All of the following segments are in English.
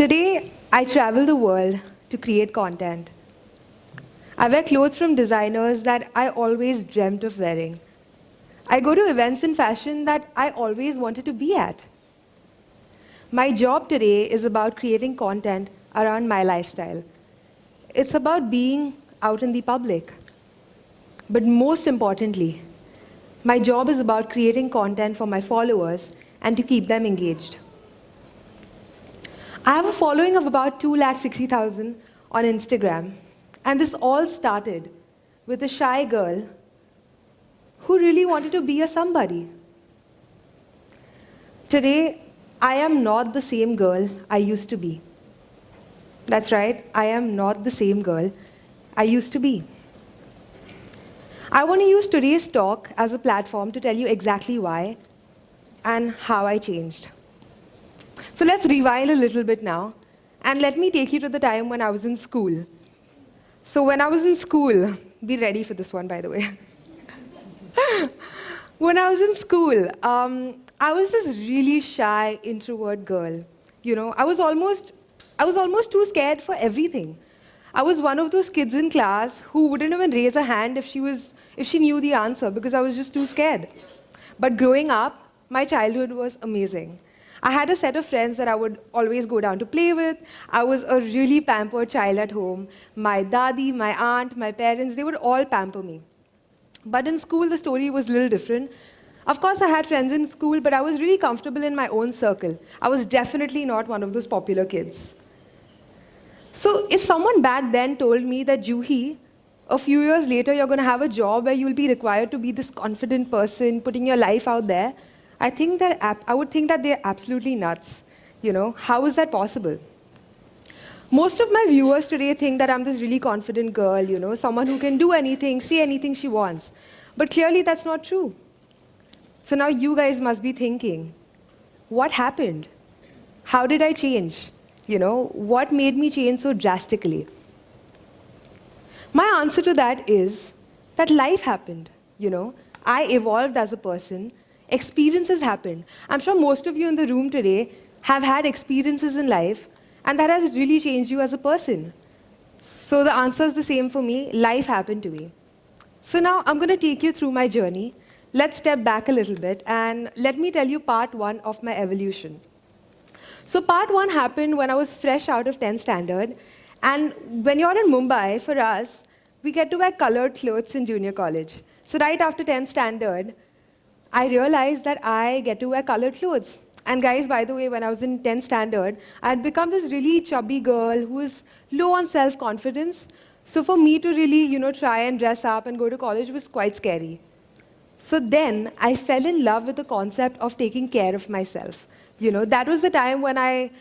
Today, I travel the world to create content. I wear clothes from designers that I always dreamt of wearing. I go to events in fashion that I always wanted to be at. My job today is about creating content around my lifestyle. It's about being out in the public. But most importantly, my job is about creating content for my followers and to keep them engaged. I have a following of about 260,000 on Instagram, and this all started with a shy girl who really wanted to be a somebody. Today, I am not the same girl I used to be. That's right, I am not the same girl I used to be. I want to use today's talk as a platform to tell you exactly why and how I changed. So let's rewind a little bit now, and let me take you to the time when I was in school. So when I was in school, be ready for this one, by the way. When I was in school, I was this really shy, introvert girl. You know, I was almost too scared for everything. I was one of those kids in class who wouldn't even raise a hand if she knew the answer because I was just too scared. But growing up, my childhood was amazing. I had a set of friends that I would always go down to play with. I was a really pampered child at home. My dadi, my aunt, my parents, they would all pamper me. But in school, the story was a little different. Of course, I had friends in school, but I was really comfortable in my own circle. I was definitely not one of those popular kids. So if someone back then told me that, Juhi, a few years later, you're going to have a job where you'll be required to be this confident person, putting your life out there, I would think that they're absolutely nuts. You know, how is that possible? Most of my viewers today think that I'm this really confident girl, you know, someone who can do anything, say anything she wants. But clearly that's not true. So now you guys must be thinking, what happened? How did I change? You know, what made me change so drastically? My answer to that is that life happened, you know. I evolved as a person. Experiences happened. I'm sure most of you in the room today have had experiences in life, and that has really changed you as a person. So the answer is the same for me. Life happened to me. So now I'm going to take you through my journey. Let's step back a little bit, and let me tell you part one of my evolution. So part one happened when I was fresh out of 10th standard. And when you're in Mumbai, for us, we get to wear colored clothes in junior college. So right after 10th standard, I realized that I get to wear colored clothes. And guys, by the way, when I was in 10th standard, I had become this really chubby girl who was low on self-confidence. So for me to really, you know, try and dress up and go to college was quite scary. So then I fell in love with the concept of taking care of myself. You know, that was the time when I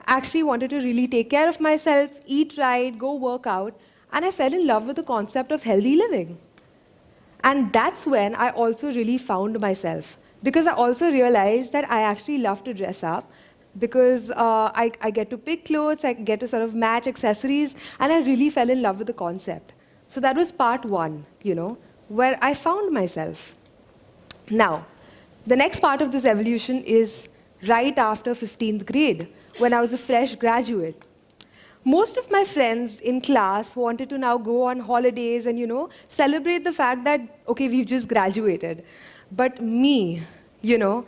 actually wanted to really take care of myself, eat right, go work out, and I fell in love with the concept of healthy living. And that's when I also really found myself, because I also realized that I actually love to dress up, because I get to pick clothes, I get to sort of match accessories, and I really fell in love with the concept. So that was part one, you know, where I found myself. Now, the next part of this evolution is right after 15th grade, when I was a fresh graduate. Most of my friends in class wanted to now go on holidays and, you know, celebrate the fact that, okay, we've just graduated. But me, you know,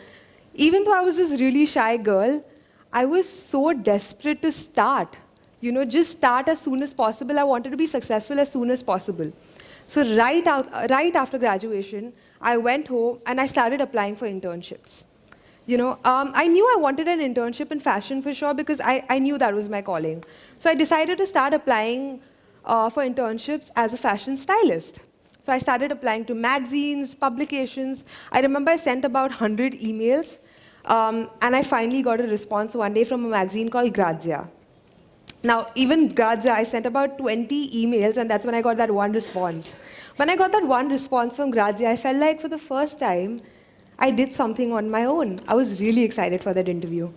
even though I was this really shy girl, I was so desperate to start. You know, just start as soon as possible. I wanted to be successful as soon as possible. So right after graduation, I went home and I started applying for internships. You know, I knew I wanted an internship in fashion for sure because I knew that was my calling. So I decided to start applying for internships as a fashion stylist. So I started applying to magazines, publications. I remember I sent about 100 emails, and I finally got a response one day from a magazine called Grazia. Now, even Grazia, I sent about 20 emails, and that's when I got that one response. When I got that one response from Grazia, I felt like for the first time, I did something on my own. I was really excited for that interview.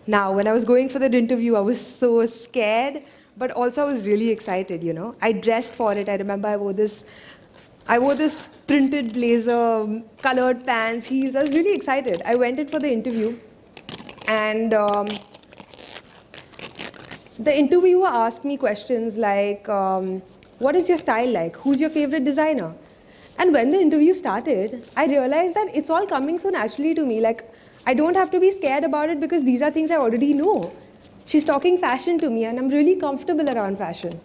Now, when I was going for that interview, I was so scared, but also I was really excited, you know. I dressed for it. I remember I wore this printed blazer, colored pants, heels. I was really excited. I went in for the interview, and the interviewer asked me questions like, what is your style like? Who's your favorite designer? And when the interview started, I realized that it's all coming so naturally to me. Like, I don't have to be scared about it because these are things I already know. She's talking fashion to me and I'm really comfortable around fashion.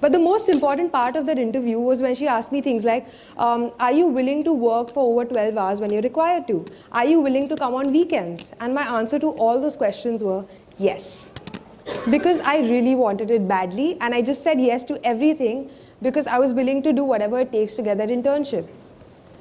But the most important part of that interview was when she asked me things like, are you willing to work for over 12 hours when you're required to? Are you willing to come on weekends? And my answer to all those questions were yes. Because I really wanted it badly and I just said yes to everything because I was willing to do whatever it takes to get that internship.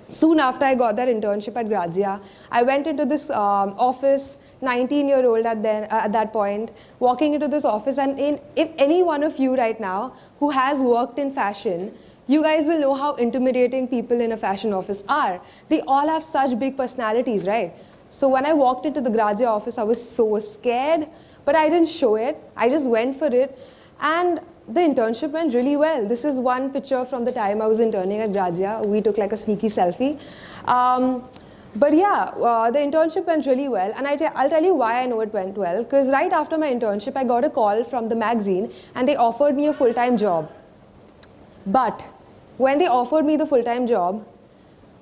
Soon after I got that internship at Grazia, I went into this office, 19-year-old at that point, walking into this office, and if any one of you right now who has worked in fashion, you guys will know how intimidating people in a fashion office are. They all have such big personalities, right? So when I walked into the Grazia office, I was so scared, but I didn't show it. I just went for it, and the internship went really well. This is one picture from the time I was interning at Grazia. We took like a sneaky selfie. But yeah, the internship went really well. And I'll tell you why I know it went well. Because right after my internship, I got a call from the magazine and they offered me a full-time job. But when they offered me the full-time job,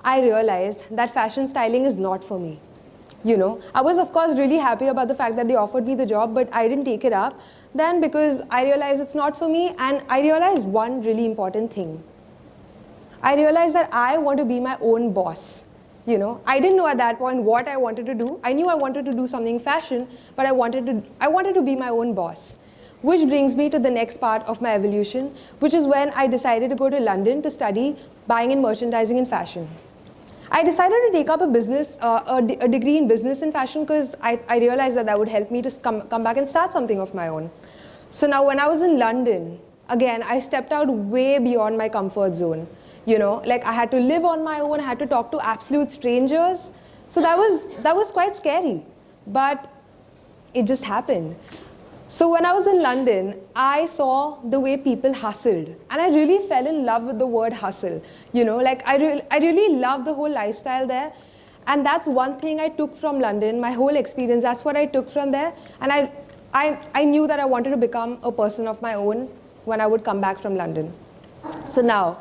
I realized that fashion styling is not for me. You know, I was of course really happy about the fact that they offered me the job, but I didn't take it up then because I realized it's not for me, and I realized one really important thing. I realized that I want to be my own boss. You know, I didn't know at that point what I wanted to do. I knew I wanted to do something fashion, but I wanted to be my own boss. Which brings me to the next part of my evolution, which is when I decided to go to London to study buying and merchandising in fashion. I decided to take up a degree in business in fashion because I realized that would help me to come back and start something of my own. So now when I was in London, again, I stepped out way beyond my comfort zone. You know, like I had to live on my own, I had to talk to absolute strangers. So that was quite scary, but it just happened. So when I was in London, I saw the way people hustled, and I really fell in love with the word hustle. You know, like I really love the whole lifestyle there, and that's one thing I took from London, my whole experience, that's what I took from there, and I knew that I wanted to become a person of my own when I would come back from London. So now,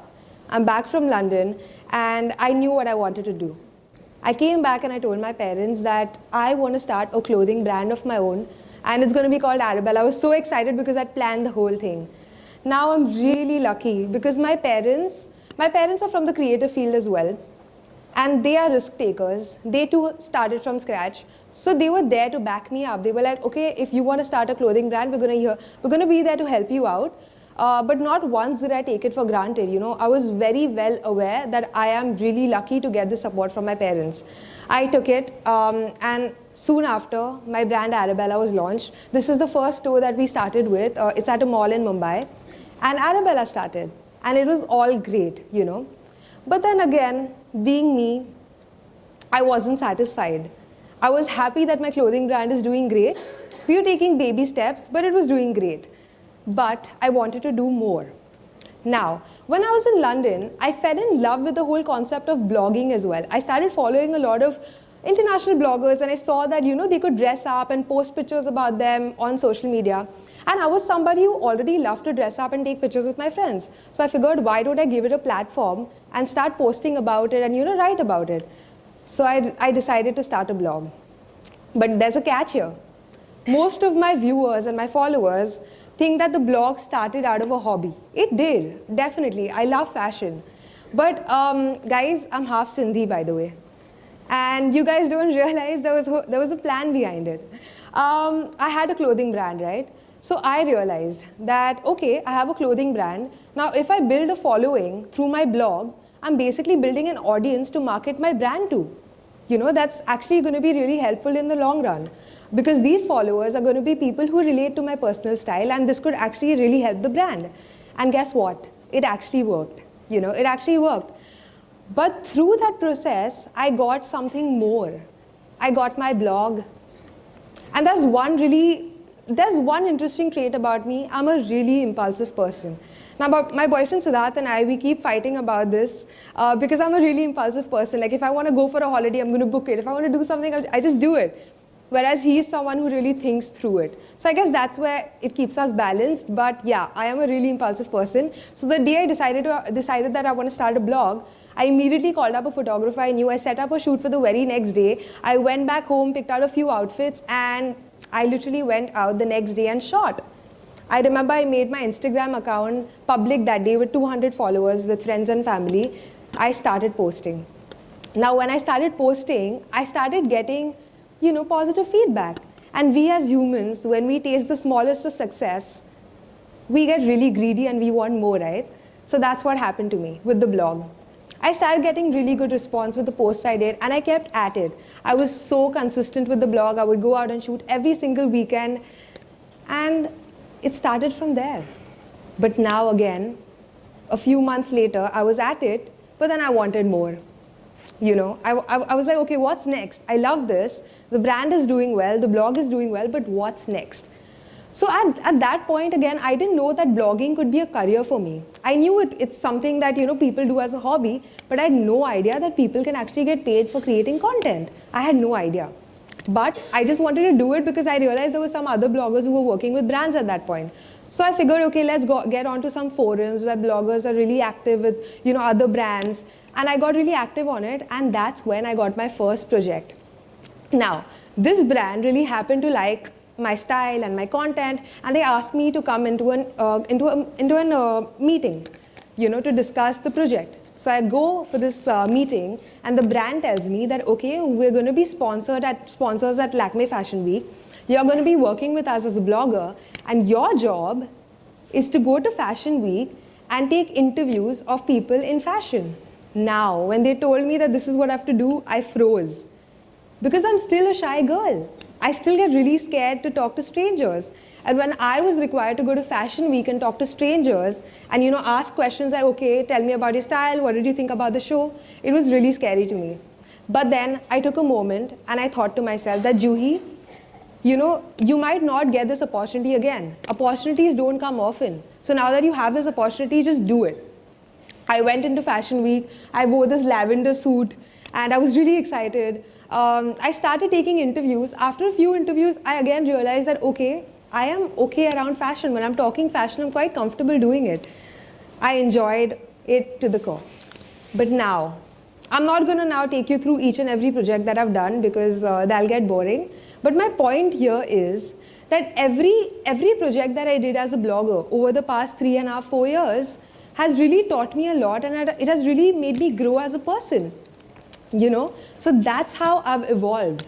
I'm back from London, and I knew what I wanted to do. I came back and I told my parents that I want to start a clothing brand of my own, and it's going to be called Arabella. I was so excited because I'd planned the whole thing. Now I'm really lucky because my parents are from the creative field as well, and they are risk takers. They too started from scratch, so they were there to back me up. They were like, okay, if you want to start a clothing brand, we're going to be there to help you out. But not once did I take it for granted. You know, I was very well aware that I am really lucky to get the support from my parents. I took it, and soon after, my brand Arabella was launched. This is the first store that we started with. It's at a mall in Mumbai, and Arabella started, and it was all great, you know. But then again, being me, I wasn't satisfied. I was happy that my clothing brand is doing great. We were taking baby steps, but it was doing great. But I wanted to do more. Now, when I was in London, I fell in love with the whole concept of blogging as well. I started following a lot of international bloggers, and I saw that, you know, they could dress up and post pictures about them on social media. And I was somebody who already loved to dress up and take pictures with my friends. So I figured, why don't I give it a platform and start posting about it and, you know, write about it. So I decided to start a blog. But there's a catch here. Most of my viewers and my followers think that the blog started out of a hobby. It did, definitely. I love fashion. But guys, I'm half Sindhi, by the way. And you guys don't realize there was a plan behind it. I had a clothing brand, right? So I realized that, okay, I have a clothing brand. Now, if I build a following through my blog, I'm basically building an audience to market my brand to. You know, that's actually going to be really helpful in the long run. Because these followers are going to be people who relate to my personal style, and this could actually really help the brand. And guess what? It actually worked. You know, it actually worked. But through that process, I got something more. I got my blog. And there's one interesting trait about me. I'm a really impulsive person. Now, my boyfriend Siddharth and I, we keep fighting about this because I'm a really impulsive person. Like, if I want to go for a holiday, I'm going to book it. If I want to do something, I just do it. whereas he is someone who really thinks through it. So I guess that's where it keeps us balanced. But yeah, I am a really impulsive person. So the day I decided that I want to start a blog, I immediately called up a photographer I knew. I set up a shoot for the very next day. I went back home, picked out a few outfits, and I literally went out the next day and shot. I remember I made my Instagram account public that day with 200 followers, with friends and family. I started posting. Now, when I started posting, I started getting, positive feedback. And we as humans, when we taste the smallest of success, we get really greedy and we want more, right? So that's what happened to me with the blog. I started getting really good response with the posts I did, and I kept at it. I was so consistent with the blog. I would go out and shoot every single weekend, and it started from there. But now again, a few months later, I was at it, but then I wanted more. I was like, okay, what's next? I love this. The brand is doing well, the blog is doing well, but what's next? So at that point, again, I didn't know that blogging could be a career for me. I knew it's something that people do as a hobby, but I had no idea that people can actually get paid for creating content. I had no idea. But I just wanted to do it because I realized there were some other bloggers who were working with brands at that point. So I figured, okay, let's get onto some forums where bloggers are really active with other brands. And I got really active on it, and that's when I got my first project. Now, this brand really happened to like my style and my content, and they asked me to come into a meeting, to discuss the project. So I go for this meeting, and the brand tells me that, okay, we're going to be sponsors at Lakme Fashion Week. You're going to be working with us as a blogger, and your job is to go to Fashion Week and take interviews of people in fashion. Now, when they told me that this is what I have to do, I froze. Because I'm still a shy girl. I still get really scared to talk to strangers. And when I was required to go to Fashion Week and talk to strangers and ask questions like, okay, tell me about your style, what did you think about the show? It was really scary to me. But then I took a moment and I thought to myself that, Juhi, you might not get this opportunity again. Opportunities don't come often. So now that you have this opportunity, just do it. I went into Fashion Week, I wore this lavender suit, and I was really excited. I started taking interviews. After a few interviews, I again realized that, okay, I am okay around fashion. When I'm talking fashion, I'm quite comfortable doing it. I enjoyed it to the core. But now, I'm not going to now take you through each and every project that I've done because that'll get boring. But my point here is that every project that I did as a blogger over the past 3.5, 4 years has really taught me a lot, and it has really made me grow as a person. So that's how I've evolved.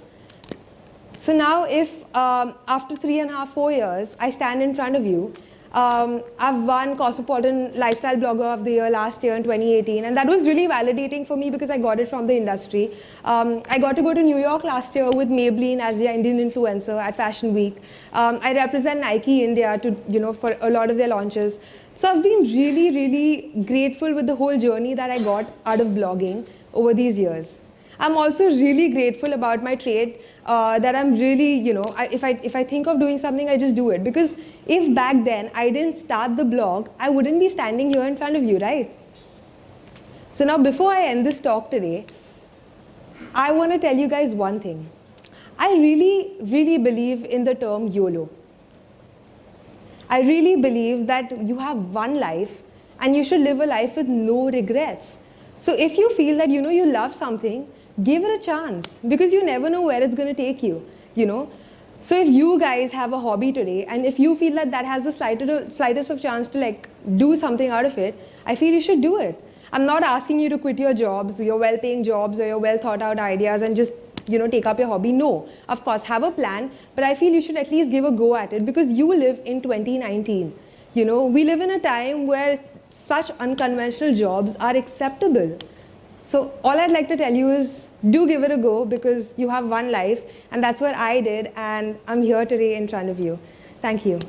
So now if after 3.5, 4 years, I stand in front of you, I've won Cosmopolitan Lifestyle Blogger of the Year last year in 2018, and that was really validating for me because I got it from the industry. I got to go to New York last year with Maybelline as their Indian influencer at Fashion Week. I represent Nike India to, for a lot of their launches. So I've been really, really grateful with the whole journey that I got out of blogging over these years. I'm also really grateful about my trade, that I'm really, if I think of doing something, I just do it. Because if back then I didn't start the blog, I wouldn't be standing here in front of you, right? So now before I end this talk today, I want to tell you guys one thing. I really, really believe in the term YOLO. I really believe that you have one life and you should live a life with no regrets. So if you feel that, you love something, give it a chance because you never know where it's going to take you, So if you guys have a hobby today and if you feel that that has the slightest of chance to do something out of it, I feel you should do it. I'm not asking you to quit your jobs, your well-paying jobs or your well-thought-out ideas and just take up your hobby. No, of course, have a plan, but I feel you should at least give a go at it because you live in 2019. We live in a time where such unconventional jobs are acceptable. So all I'd like to tell you is do give it a go because you have one life and that's what I did and I'm here today in front of you. Thank you.